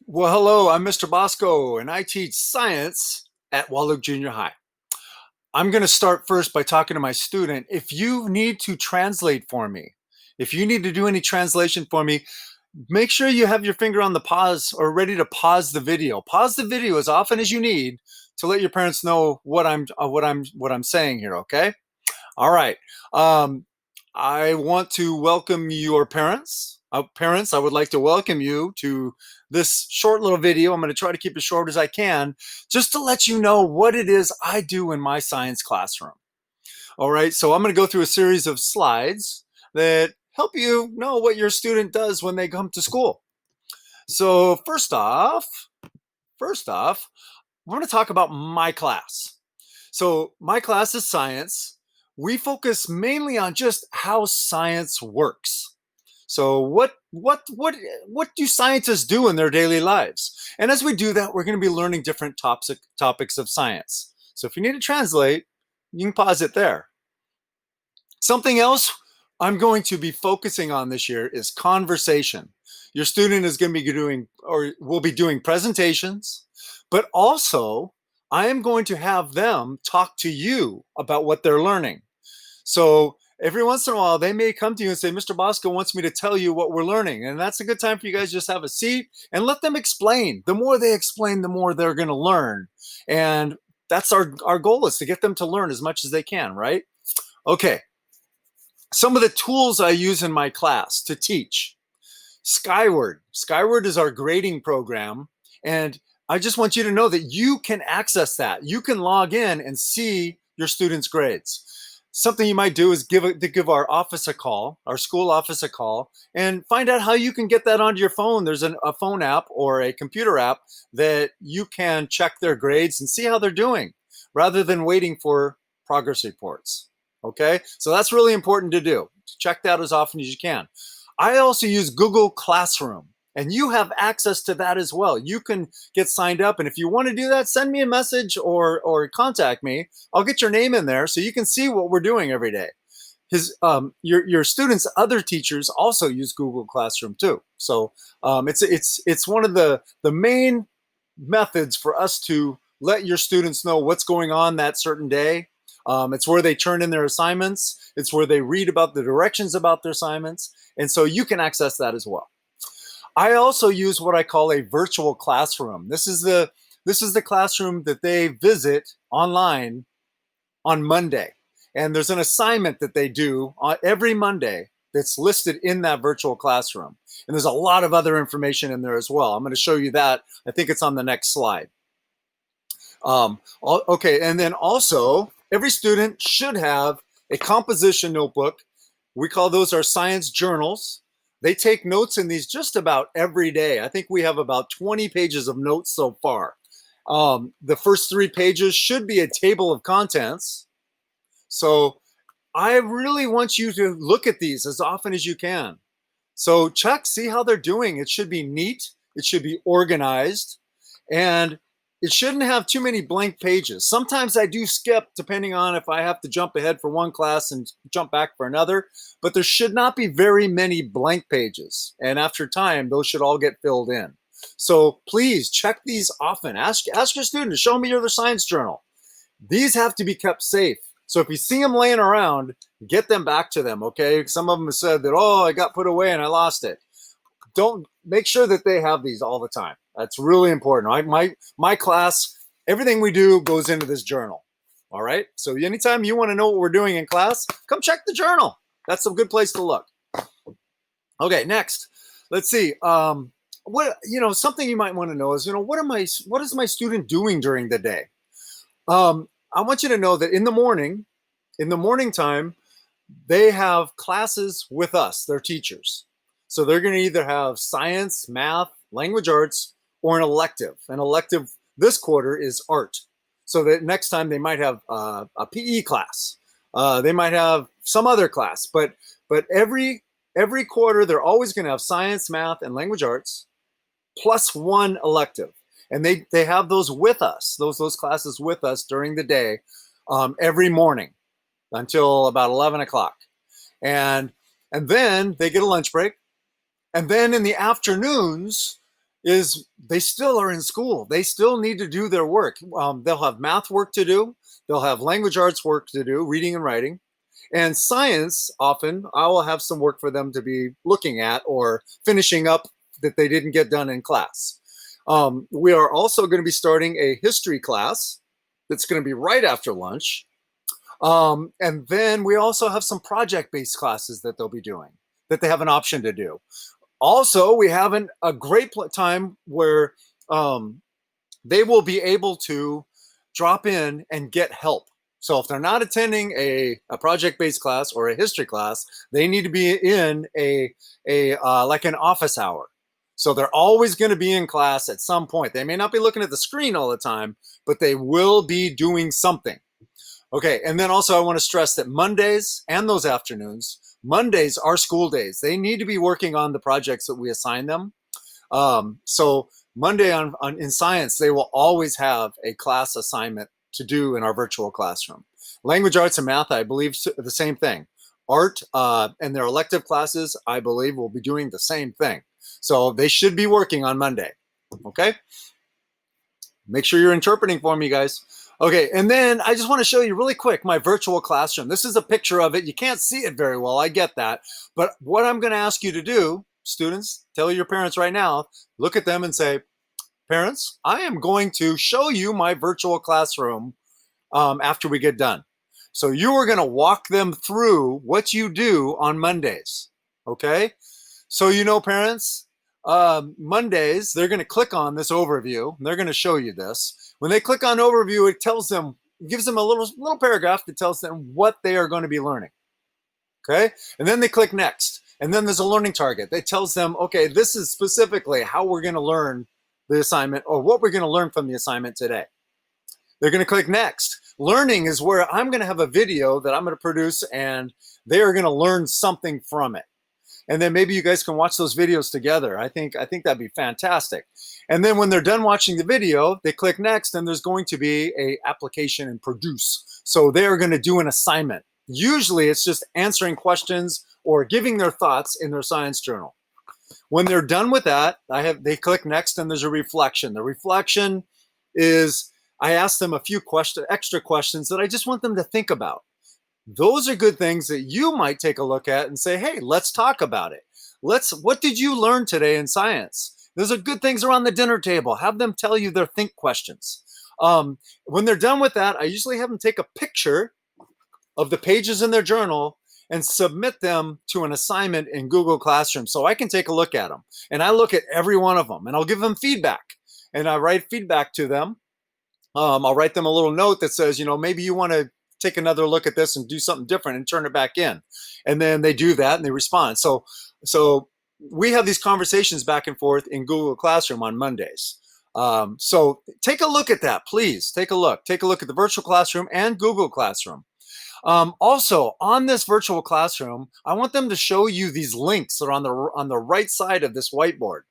Well, hello, I'm Mr. Bosco, and I teach science at Walluk Junior High. I'm going to start first by talking to my student. If you need to translate for me, if you need to do any translation for me, make sure you have your finger on the pause or ready to pause the video. Pause the video as often as you need to let your parents know what I'm saying here. Okay. All right. Um, I want to welcome your parents. Parents, I would like to welcome you to this short little video. I'm going to try to keep it short as I can, just to let you know what it is I do in my science classroom. All right. So I'm going to go through a series of slides that help you know what your student does when they come to school. So first off, I want to talk about my class. So my class is science. We focus mainly on just how science works. So what do scientists do in their daily lives? And as we do that, we're going to be learning different topics of science. So if you need to translate, you can pause it there. Something else I'm going to be focusing on this year is conversation. Your student is going to be doing or will be doing presentations, but also I am going to have them talk to you about what they're learning. So every once in a while, they may come to you and say, Mr. Bosco wants me to tell you what we're learning. And that's a good time for you guys to just have a seat and let them explain. The more they explain, the more they're going to learn. And that's our goal, is to get them to learn as much as they can, right? Okay. Some of the tools I use in my class to teach. Skyward. Skyward is our grading program. And I just want you to know that you can access that. You can log in and see your students' grades. Something you might do is give our office a call, our school office a call, and find out how you can get that onto your phone. There's a phone app or a computer app that you can check their grades and see how they're doing rather than waiting for progress reports. Okay, so that's really important to do. Check that as often as you can. I also use Google Classroom, and you have access to that as well. You can get signed up, and if you want to do that, send me a message or contact me. I'll get your name in there so you can see what we're doing every day. Your students' other teachers also use Google Classroom too. So it's one of the main methods for us to let your students know what's going on that certain day. It's where they turn in their assignments. It's where they read about the directions about their assignments. And so you can access that as well. I also use what I call a virtual classroom. This is the classroom that they visit online on Monday. And there's an assignment that they do on every Monday that's listed in that virtual classroom. And there's a lot of other information in there as well. I'm going to show you that. I think it's on the next slide. Okay, and then also, every student should have a composition notebook. We call those our science journals. They take notes in these just about every day. I think we have about 20 pages of notes so far. The first 3 pages should be a table of contents. So I really want you to look at these as often as you can. So check, see how they're doing. It should be neat. It should be organized. And it shouldn't have too many blank pages. Sometimes I do skip depending on if I have to jump ahead for one class and jump back for another, but there should not be very many blank pages. And after time, those should all get filled in. So please check these often. Ask your student to show me your science journal. These have to be kept safe. So if you see them laying around, get them back to them, okay? Some of them have said that, oh, I got put away and I lost it. Don't make sure that they have these all the time. That's really important. My class, everything we do goes into this journal. All right. So anytime you want to know what we're doing in class, come check the journal. That's a good place to look. Okay. Next, let's see. Something you might want to know is, what is my student doing during the day? I want you to know that in the morning time, they have classes with us, their teachers. So they're going to either have science, math, language arts, or an elective. An elective this quarter is art. So that next time they might have a PE class. They might have some other class. But every quarter, they're always going to have science, math, and language arts plus one elective. And they have those with us, those classes with us during the day, every morning until about 11 o'clock. And then they get a lunch break. And then in the afternoons, is they still are in school. They still need to do their work. They'll have math work to do. They'll have language arts work to do, reading and writing. And science, often, I will have some work for them to be looking at or finishing up that they didn't get done in class. We are also going to be starting a history class that's going to be right after lunch. And then we also have some project-based classes that they'll be doing, that they have an option to do. Also, we have a great time where they will be able to drop in and get help. So if they're not attending a project-based class or a history class, they need to be in a like an office hour. So they're always going to be in class at some point. They may not be looking at the screen all the time, but they will be doing something. Okay, and then also I want to stress that Mondays and those afternoons, Mondays are school days. They need to be working on the projects that we assign them. So Monday in science, they will always have a class assignment to do in our virtual classroom. Language arts and math, I believe the same thing. Art and their elective classes, I believe, will be doing the same thing. So they should be working on Monday, okay? Make sure you're interpreting for me, guys. Okay, and then I just want to show you really quick my virtual classroom. This is a picture of it. You can't see it very well, I get that. But what I'm going to ask you to do, students, tell your parents right now, look at them and say, parents, I am going to show you my virtual classroom after we get done. So you are going to walk them through what you do on Mondays, okay? So you know, parents, Mondays, they're going to click on this overview. They're going to show you this. When they click on overview, it tells them, gives them a little paragraph that tells them what they are going to be learning. Okay. And then they click next. And then there's a learning target that tells them, okay, this is specifically how we're going to learn the assignment or what we're going to learn from the assignment today. They're going to click next. Learning is where I'm going to have a video that I'm going to produce and they are going to learn something from it. And then maybe you guys can watch those videos together. I think that'd be fantastic. And then when they're done watching the video, they click next and there's going to be a application and produce. So they're going to do an assignment. Usually it's just answering questions or giving their thoughts in their science journal. When they're done with that, they click next and there's a reflection. The reflection is I ask them a few extra questions that I just want them to think about. Those are good things that you might take a look at and say, hey, let's talk about it. What did you learn today in science? Those are good things around the dinner table. Have them tell you their think questions. When they're done with that, I usually have them take a picture of the pages in their journal and submit them to an assignment in Google Classroom so I can take a look at them. And I look at every one of them and I'll give them feedback. And I write feedback to them. I'll write them a little note that says, you know, maybe you want to take another look at this and do something different and turn it back in. And then they do that and they respond. So we have these conversations back and forth in Google Classroom on Mondays. So take a look at that, please. Take a look. Take a look at the virtual classroom and Google Classroom. Also, on this virtual classroom, I want them to show you these links that are on the right side of this whiteboard.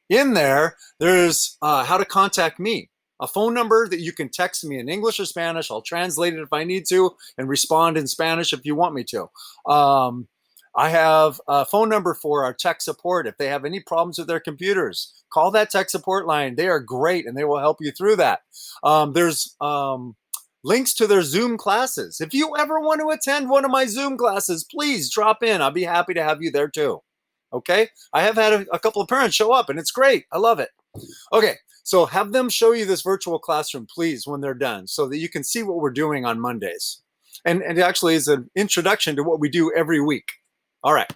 In there, there's how to contact me. A phone number that you can text me in English or Spanish. I'll translate it if I need to and respond in Spanish if you want me to. I have a phone number for our tech support. If they have any problems with their computers, call that tech support line. They are great and they will help you through that. There's links to their Zoom classes. If you ever want to attend one of my Zoom classes, please drop in. I'll be happy to have you there too. Okay? I have had a couple of parents show up and it's great. I love it. Okay. So have them show you this virtual classroom, please, when they're done so that you can see what we're doing on Mondays. And it actually is an introduction to what we do every week. All right.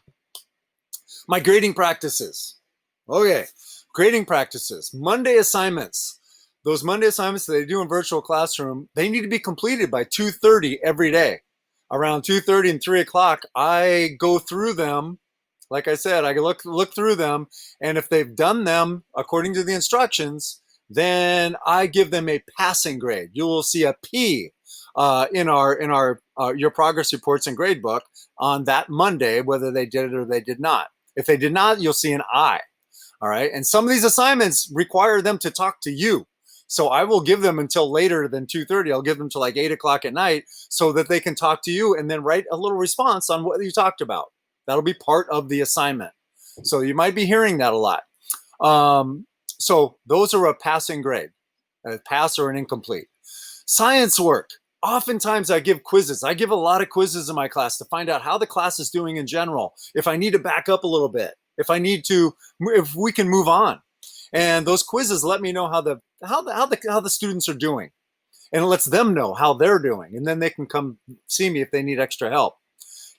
My grading practices. Okay. Grading practices. Monday assignments. Those Monday assignments that they do in virtual classroom, they need to be completed by 2:30 every day. Around 2:30 and 3 o'clock, I go through them. Like I said, I look through them, and if they've done them according to the instructions, then I give them a passing grade. You will see a P in your progress reports and grade book on that Monday, whether they did it or they did not. If they did not, you'll see an I. All right, and some of these assignments require them to talk to you. So I will give them until later than 2:30. I'll give them to like 8 o'clock at night so that they can talk to you and then write a little response on what you talked about. That'll be part of the assignment. So you might be hearing that a lot. So those are a passing grade, a pass or an incomplete. Science work. Oftentimes I give quizzes. I give a lot of quizzes in my class to find out how the class is doing in general. If I need to back up a little bit, if we can move on. And those quizzes let me know how the students are doing. And it lets them know how they're doing. And then they can come see me if they need extra help.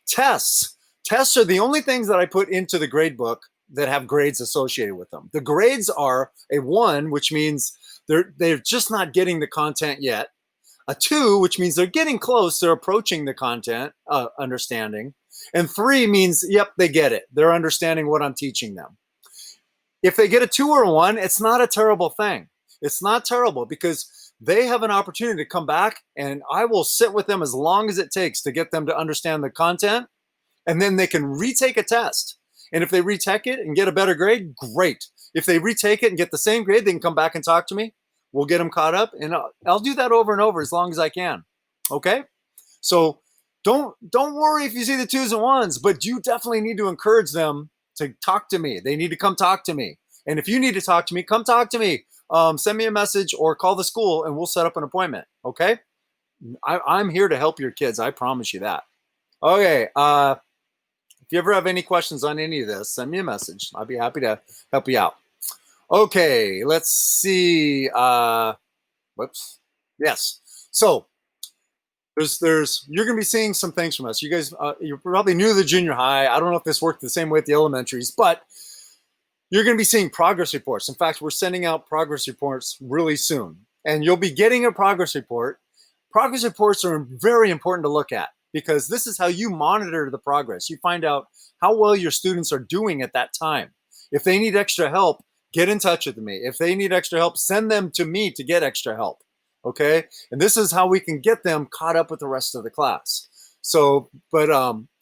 Tests. Tests are the only things that I put into the grade book that have grades associated with them. The grades are a 1, which means they're just not getting the content yet. A 2, which means they're getting close, they're approaching the content understanding. And 3 means, yep, they get it. They're understanding what I'm teaching them. If they get a 2 or a 1, it's not a terrible thing. It's not terrible because they have an opportunity to come back, and I will sit with them as long as it takes to get them to understand the content, and then they can retake a test. And if they retake it and get a better grade, great. If they retake it and get the same grade, they can come back and talk to me. We'll get them caught up, and I'll do that over and over as long as I can. Okay? So don't worry if you see the 2s and 1s, but you definitely need to encourage them to talk to me. They need to come talk to me. And if you need to talk to me, come talk to me. Send me a message or call the school and we'll set up an appointment. Okay? I'm here to help your kids. I promise you that. Okay. If you ever have any questions on any of this, send me a message. I'll be happy to help you out. Okay. Let's see. Whoops. Yes. So you're going to be seeing some things from us. You guys, you're probably new to the junior high. I don't know if this worked the same way at the elementaries, but you're going to be seeing progress reports. In fact, we're sending out progress reports really soon, and you'll be getting a progress report. Progress reports are very important to look at because this is how you monitor the progress. You find out how well your students are doing at that time. If they need extra help, get in touch with me. If they need extra help, send them to me to get extra help. Okay? And this is how we can get them caught up with the rest of the class. So, but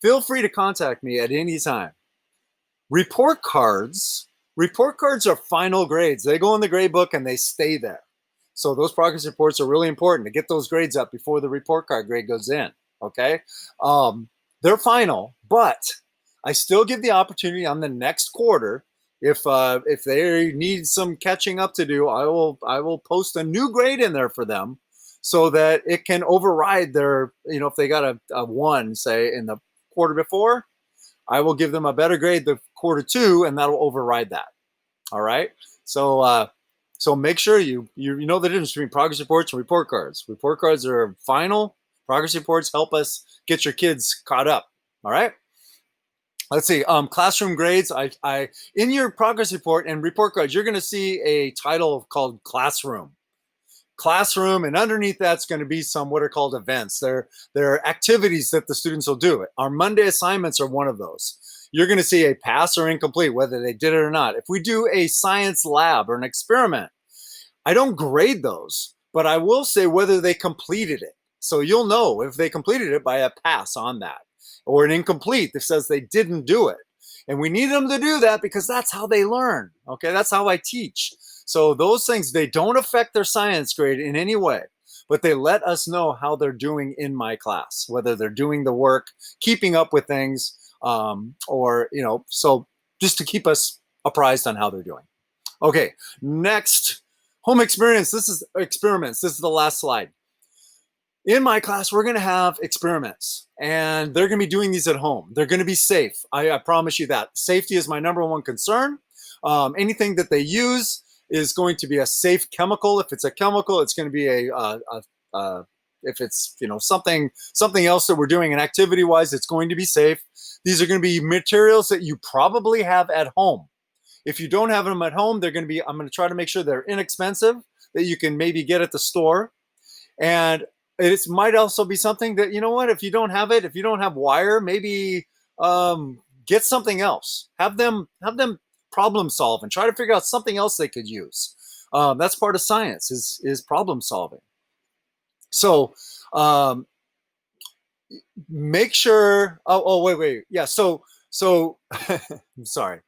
feel free to contact me at any time. Report cards are final grades. They go in the grade book and they stay there. So those progress reports are really important to get those grades up before the report card grade goes in. Okay? They're final, but I still give the opportunity on the next quarter. If they need some catching up to do, I will post a new grade in there for them so that it can override their, if they got a 1, say, in the quarter before, I will give them a better grade the quarter 2, and that'll override that. All right. So make sure you know the difference between progress reports and report cards. Report cards are final. Progress reports help us get your kids caught up. All right. Let's see. Classroom grades. I in your progress report and report cards, you're going to see a title called classroom. Classroom, and underneath that's going to be some what are called events. They're activities that the students will do. Our Monday assignments are one of those. You're going to see a pass or incomplete, whether they did it or not. If we do a science lab or an experiment, I don't grade those, but I will say whether they completed it. So you'll know if they completed it by a pass on that, or an incomplete that says they didn't do it. And we need them to do that because that's how they learn. Okay, that's how I teach. So those things, they don't affect their science grade in any way, but they let us know how they're doing in my class, whether they're doing the work, keeping up with things, or, so just to keep us apprised on how they're doing. Okay, next, home experience. This is experiments. This is the last slide. In my class, we're going to have experiments, and they're going to be doing these at home. They're going to be safe. I promise you that. Safety is my number one concern. Anything that they use is going to be a safe chemical. If it's a chemical, it's going to be if it's something else that we're doing an activity wise, it's going to be safe. These are going to be materials that you probably have at home. If you don't have them at home, I'm going to try to make sure they're inexpensive, that you can maybe get at the store. And it might also be something that, if you don't have it, if you don't have wire, maybe get something else. Have them problem solve and try to figure out something else they could use. That's part of science is problem solving. So make sure. Wait. Yeah. So I'm sorry.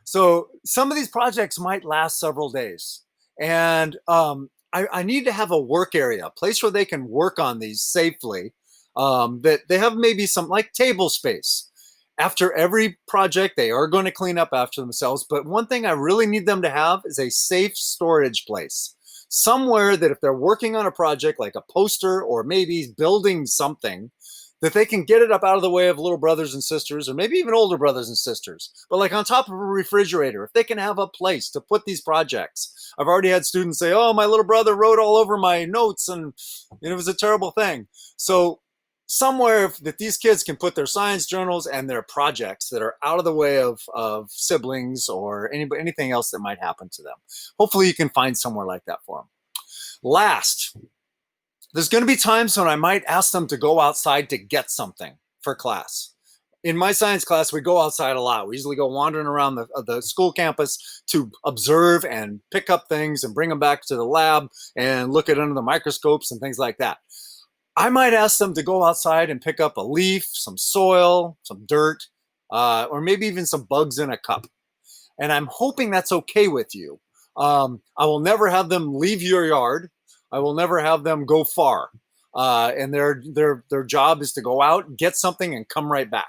So some of these projects might last several days, and I need to have a work area, a place where they can work on these safely. That they have maybe some like table space. After every project, they are going to clean up after themselves. But one thing I really need them to have is a safe storage place. Somewhere that if they're working on a project like a poster or maybe building something, that they can get it up out of the way of little brothers and sisters, or maybe even older brothers and sisters. But like on top of a refrigerator, if they can have a place to put these projects. I've already had students say, oh, my little brother wrote all over my notes and it was a terrible thing. So somewhere that these kids can put their science journals and their projects that are out of the way of siblings or anything else that might happen to them. Hopefully you can find somewhere like that for them. Last, there's going to be times when I might ask them to go outside to get something for class. In my science class, we go outside a lot. We usually go wandering around the school campus to observe and pick up things and bring them back to the lab and look at under the microscopes and things like that. I might ask them to go outside and pick up a leaf, some soil, some dirt, or maybe even some bugs in a cup. And I'm hoping that's okay with you. I will never have them leave your yard. I will never have them go far. And their job is to go out, get something, and come right back.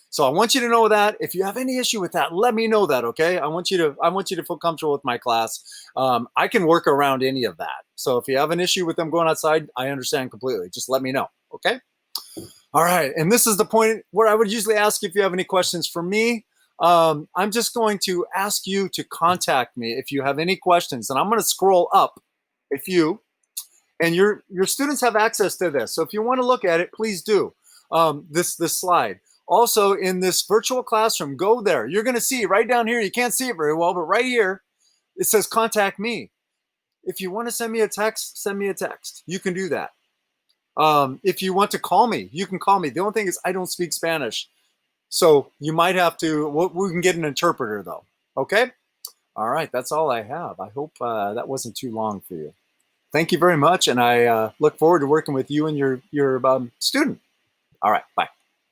So I want you to know that. If you have any issue with that, let me know that, okay? I want you to feel comfortable with my class. I can work around any of that. So if you have an issue with them going outside, I understand completely. Just let me know, okay? All right, and this is the point where I would usually ask if you have any questions for me. I'm just going to ask you to contact me if you have any questions, and I'm going to scroll up if you, and your students have access to this. So if you want to look at it, please do. This slide. Also, in this virtual classroom, go there. You're going to see right down here, you can't see it very well, but right here, it says contact me. If you want to send me a text, send me a text. You can do that. If you want to call me, you can call me. The only thing is I don't speak Spanish. So you might have to, we can get an interpreter though. Okay? All right, that's all I have. I hope that wasn't too long for you. Thank you very much, and I look forward to working with you and your student. All right, bye.